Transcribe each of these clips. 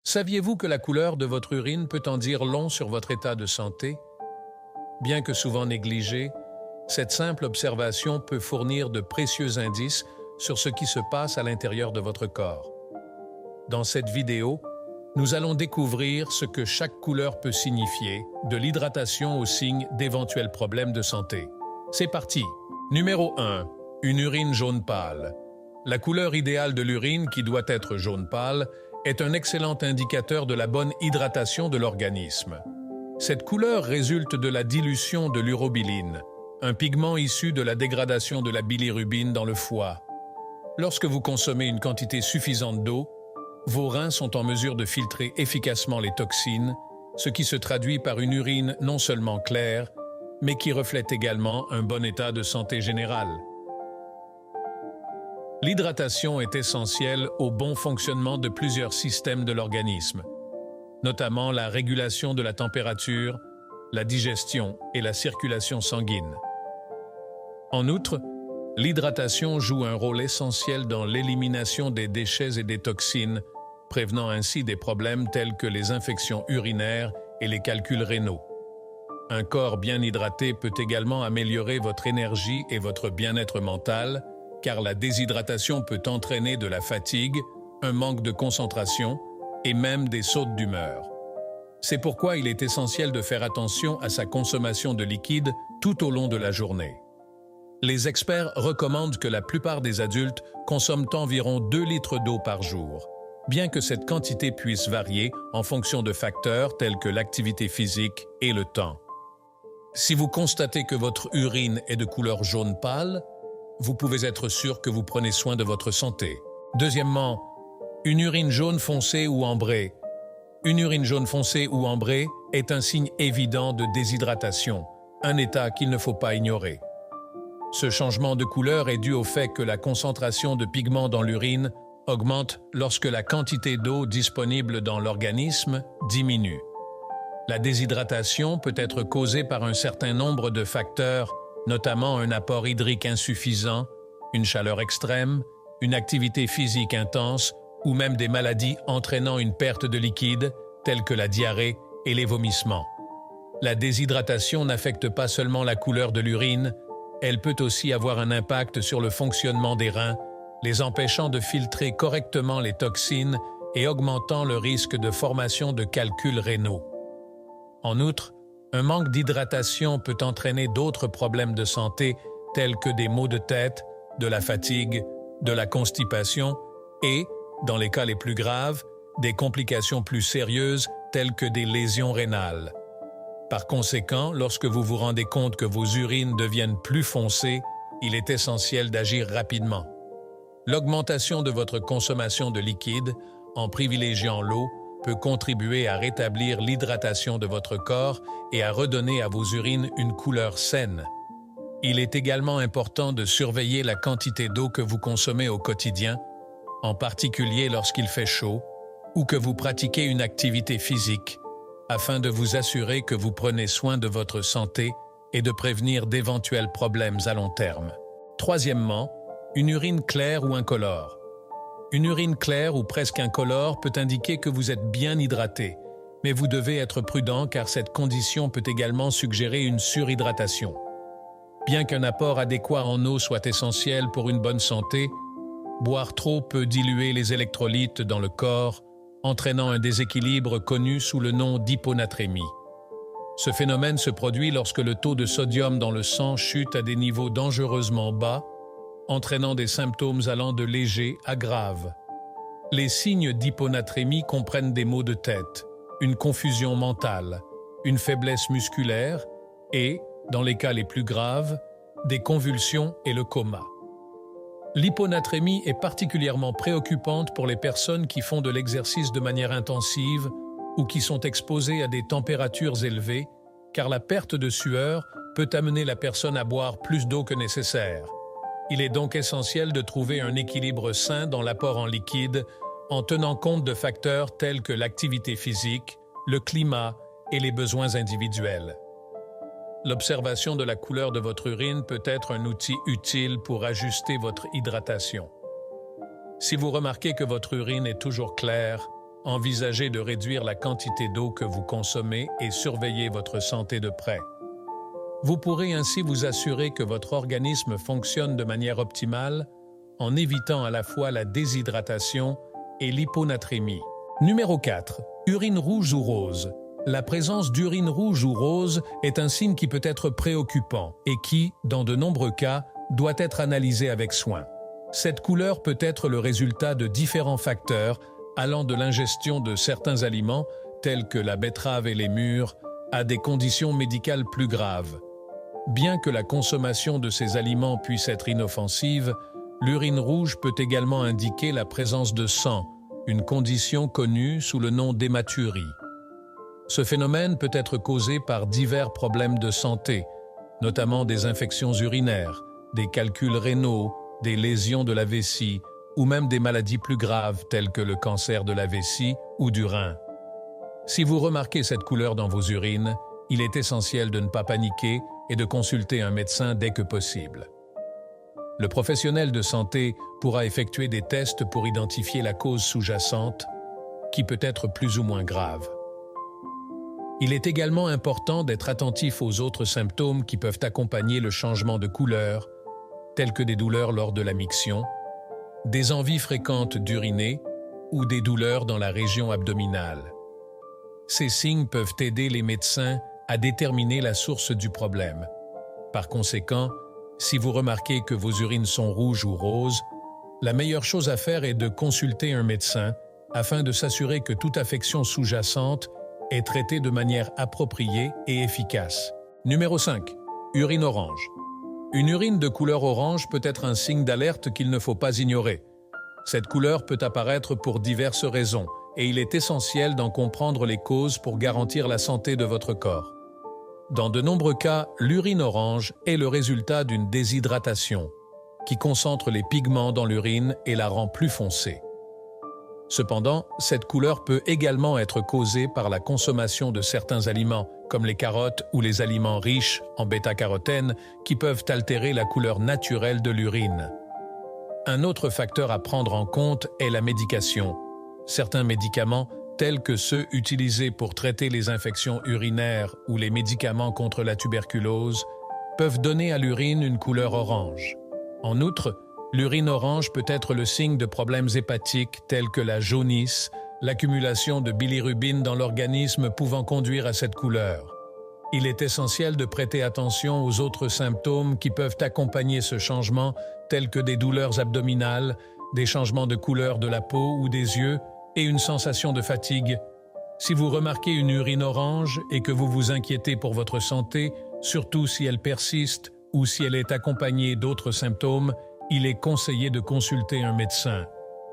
Saviez-vous que la couleur de votre urine peut en dire long sur votre état de santé? Bien que souvent négligée, cette simple observation peut fournir de précieux indices sur ce qui se passe à l'intérieur de votre corps. Dans cette vidéo, nous allons découvrir ce que chaque couleur peut signifier, de l'hydratation aux signes d'éventuels problèmes de santé. C'est parti! Numéro 1. Une urine jaune pâle. La couleur idéale de l'urine, qui doit être jaune pâle, est un excellent indicateur de la bonne hydratation de l'organisme. Cette couleur résulte de la dilution de l'urobiline, un pigment issu de la dégradation de la bilirubine dans le foie. Lorsque vous consommez une quantité suffisante d'eau, vos reins sont en mesure de filtrer efficacement les toxines, ce qui se traduit par une urine non seulement claire, mais qui reflète également un bon état de santé générale. L'hydratation est essentielle au bon fonctionnement de plusieurs systèmes de l'organisme, notamment la régulation de la température, la digestion et la circulation sanguine. En outre, l'hydratation joue un rôle essentiel dans l'élimination des déchets et des toxines, prévenant ainsi des problèmes tels que les infections urinaires et les calculs rénaux. Un corps bien hydraté peut également améliorer votre énergie et votre bien-être mental, car la déshydratation peut entraîner de la fatigue, un manque de concentration et même des sautes d'humeur. C'est pourquoi il est essentiel de faire attention à sa consommation de liquide tout au long de la journée. Les experts recommandent que la plupart des adultes consomment environ 2 litres d'eau par jour, bien que cette quantité puisse varier en fonction de facteurs tels que l'activité physique et le temps. Si vous constatez que votre urine est de couleur jaune pâle, vous pouvez être sûr que vous prenez soin de votre santé. Deuxièmement, une urine jaune foncée ou ambrée. Une urine jaune foncée ou ambrée est un signe évident de déshydratation, un état qu'il ne faut pas ignorer. Ce changement de couleur est dû au fait que la concentration de pigments dans l'urine augmente lorsque la quantité d'eau disponible dans l'organisme diminue. La déshydratation peut être causée par un certain nombre de facteurs, notamment un apport hydrique insuffisant, une chaleur extrême, une activité physique intense ou même des maladies entraînant une perte de liquide, telles que la diarrhée et les vomissements. La déshydratation n'affecte pas seulement la couleur de l'urine, elle peut aussi avoir un impact sur le fonctionnement des reins, les empêchant de filtrer correctement les toxines et augmentant le risque de formation de calculs rénaux. En outre, un manque d'hydratation peut entraîner d'autres problèmes de santé tels que des maux de tête, de la fatigue, de la constipation et, dans les cas les plus graves, des complications plus sérieuses telles que des lésions rénales. Par conséquent, lorsque vous vous rendez compte que vos urines deviennent plus foncées, il est essentiel d'agir rapidement. L'augmentation de votre consommation de liquide, en privilégiant l'eau, peut contribuer à rétablir l'hydratation de votre corps et à redonner à vos urines une couleur saine. Il est également important de surveiller la quantité d'eau que vous consommez au quotidien, en particulier lorsqu'il fait chaud ou que vous pratiquez une activité physique, afin de vous assurer que vous prenez soin de votre santé et de prévenir d'éventuels problèmes à long terme. Troisièmement, une urine claire ou incolore. Une urine claire ou presque incolore peut indiquer que vous êtes bien hydraté, mais vous devez être prudent car cette condition peut également suggérer une surhydratation. Bien qu'un apport adéquat en eau soit essentiel pour une bonne santé, boire trop peut diluer les électrolytes dans le corps, entraînant un déséquilibre connu sous le nom d'hyponatrémie. Ce phénomène se produit lorsque le taux de sodium dans le sang chute à des niveaux dangereusement bas, entraînant des symptômes allant de légers à graves. Les signes d'hyponatrémie comprennent des maux de tête, une confusion mentale, une faiblesse musculaire et, dans les cas les plus graves, des convulsions et le coma. L'hyponatrémie est particulièrement préoccupante pour les personnes qui font de l'exercice de manière intensive ou qui sont exposées à des températures élevées, car la perte de sueur peut amener la personne à boire plus d'eau que nécessaire. Il est donc essentiel de trouver un équilibre sain dans l'apport en liquide en tenant compte de facteurs tels que l'activité physique, le climat et les besoins individuels. L'observation de la couleur de votre urine peut être un outil utile pour ajuster votre hydratation. Si vous remarquez que votre urine est toujours claire, Envisagez de réduire la quantité d'eau que vous consommez et surveillez votre santé de près. Vous pourrez ainsi vous assurer que votre organisme fonctionne de manière optimale en évitant à la fois la déshydratation et l'hyponatrémie. Numéro 4. Urine rouge ou rose. La présence d'urine rouge ou rose est un signe qui peut être préoccupant et qui, dans de nombreux cas, doit être analysé avec soin. Cette couleur peut être le résultat de différents facteurs allant de l'ingestion de certains aliments, tels que la betterave et les mûres, à des conditions médicales plus graves. Bien que la consommation de ces aliments puisse être inoffensive, l'urine rouge peut également indiquer la présence de sang, une condition connue sous le nom d'hématurie. Ce phénomène peut être causé par divers problèmes de santé, notamment des infections urinaires, des calculs rénaux, des lésions de la vessie ou même des maladies plus graves telles que le cancer de la vessie ou du rein. Si vous remarquez cette couleur dans vos urines, il est essentiel de ne pas paniquer et de consulter un médecin dès que possible. Le professionnel de santé pourra effectuer des tests pour identifier la cause sous-jacente, qui peut être plus ou moins grave. Il est également important d'être attentif aux autres symptômes qui peuvent accompagner le changement de couleur, tels que des douleurs lors de la miction, des envies fréquentes d'uriner ou des douleurs dans la région abdominale. Ces signes peuvent aider les médecins à déterminer la source du problème. Par conséquent, si vous remarquez que vos urines sont rouges ou roses, la meilleure chose à faire est de consulter un médecin afin de s'assurer que toute affection sous-jacente est traitée de manière appropriée et efficace. Numéro 5. Urine orange. Une urine de couleur orange peut être un signe d'alerte qu'il ne faut pas ignorer. Cette couleur peut apparaître pour diverses raisons et il est essentiel d'en comprendre les causes pour garantir la santé de votre corps. Dans de nombreux cas, l'urine orange est le résultat d'une déshydratation qui concentre les pigments dans l'urine et la rend plus foncée. Cependant, cette couleur peut également être causée par la consommation de certains aliments, comme les carottes ou les aliments riches en bêta-carotène, qui peuvent altérer la couleur naturelle de l'urine. Un autre facteur à prendre en compte est la médication. Certains médicaments, tels que ceux utilisés pour traiter les infections urinaires ou les médicaments contre la tuberculose, peuvent donner à l'urine une couleur orange. En outre, l'urine orange peut être le signe de problèmes hépatiques tels que la jaunisse, l'accumulation de bilirubine dans l'organisme pouvant conduire à cette couleur. Il est essentiel de prêter attention aux autres symptômes qui peuvent accompagner ce changement, tels que des douleurs abdominales, des changements de couleur de la peau ou des yeux et une sensation de fatigue. Si vous remarquez une urine orange et que vous vous inquiétez pour votre santé, surtout si elle persiste ou si elle est accompagnée d'autres symptômes, il est conseillé de consulter un médecin.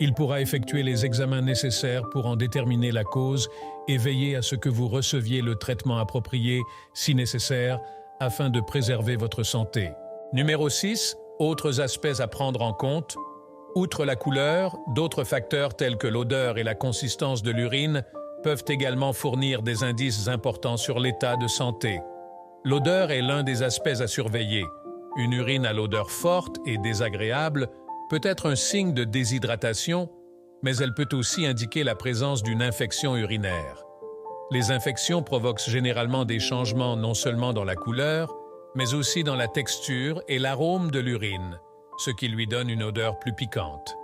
Il pourra effectuer les examens nécessaires pour en déterminer la cause et veiller à ce que vous receviez le traitement approprié, si nécessaire, afin de préserver votre santé. Numéro 6. Autres aspects à prendre en compte. Outre la couleur, d'autres facteurs tels que l'odeur et la consistance de l'urine peuvent également fournir des indices importants sur l'état de santé. L'odeur est l'un des aspects à surveiller. Une urine à l'odeur forte et désagréable peut être un signe de déshydratation, mais elle peut aussi indiquer la présence d'une infection urinaire. Les infections provoquent généralement des changements non seulement dans la couleur, mais aussi dans la texture et l'arôme de l'urine, ce qui lui donne une odeur plus piquante.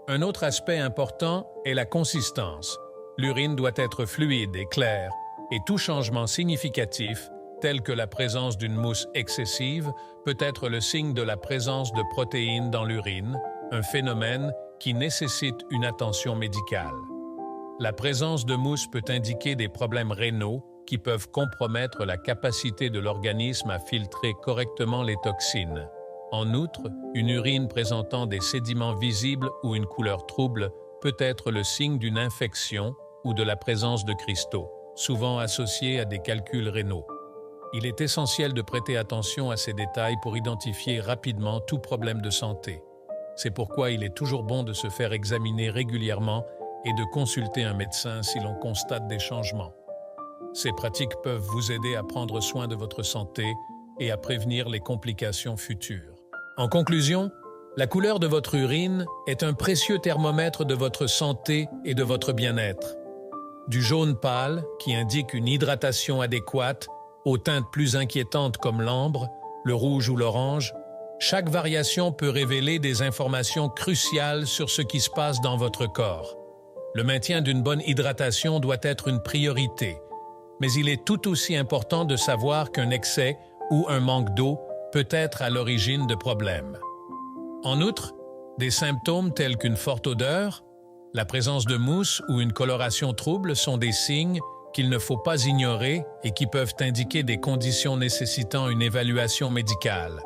Un autre aspect important est la consistance. L'urine doit être fluide et claire, et tout changement significatif, tel que la présence d'une mousse excessive, peut être le signe de la présence de protéines dans l'urine, un phénomène qui nécessite une attention médicale. La présence de mousse peut indiquer des problèmes rénaux qui peuvent compromettre la capacité de l'organisme à filtrer correctement les toxines. En outre, une urine présentant des sédiments visibles ou une couleur trouble peut être le signe d'une infection ou de la présence de cristaux, souvent associés à des calculs rénaux. Il est essentiel de prêter attention à ces détails pour identifier rapidement tout problème de santé. C'est pourquoi il est toujours bon de se faire examiner régulièrement et de consulter un médecin si l'on constate des changements. Ces pratiques peuvent vous aider à prendre soin de votre santé et à prévenir les complications futures. En conclusion, La couleur de votre urine est un précieux thermomètre de votre santé et de votre bien-être. Du jaune pâle, qui indique une hydratation adéquate, aux teintes plus inquiétantes comme l'ambre, le rouge ou l'orange, chaque variation peut révéler des informations cruciales sur ce qui se passe dans votre corps. Le maintien d'une bonne hydratation doit être une priorité, mais il est tout aussi important de savoir qu'un excès ou un manque d'eau peut être à l'origine de problèmes. En outre, des symptômes tels qu'une forte odeur, la présence de mousse ou une coloration trouble sont des signes qu'il ne faut pas ignorer et qui peuvent indiquer des conditions nécessitant une évaluation médicale.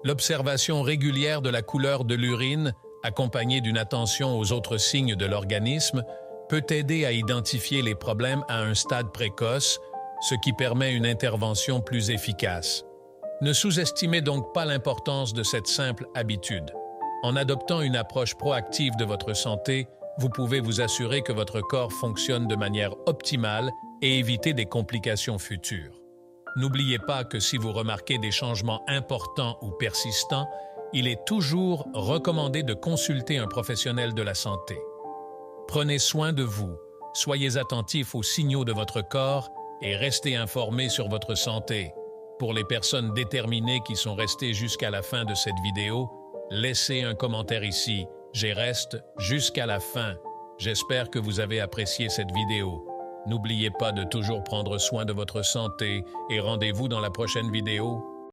L'observation régulière de la couleur de l'urine, accompagnée d'une attention aux autres signes de l'organisme, peut aider à identifier les problèmes à un stade précoce, ce qui permet une intervention plus efficace. Ne sous-estimez donc pas l'importance de cette simple habitude. En adoptant une approche proactive de votre santé, vous pouvez vous assurer que votre corps fonctionne de manière optimale et éviter des complications futures. N'oubliez pas que si vous remarquez des changements importants ou persistants, il est toujours recommandé de consulter un professionnel de la santé. Prenez soin de vous, soyez attentifs aux signaux de votre corps et restez informés sur votre santé. Pour les personnes déterminées qui sont restées jusqu'à la fin de cette vidéo, laissez un commentaire ici. J'y reste jusqu'à la fin. J'espère que vous avez apprécié cette vidéo. N'oubliez pas de toujours prendre soin de votre santé et rendez-vous dans la prochaine vidéo.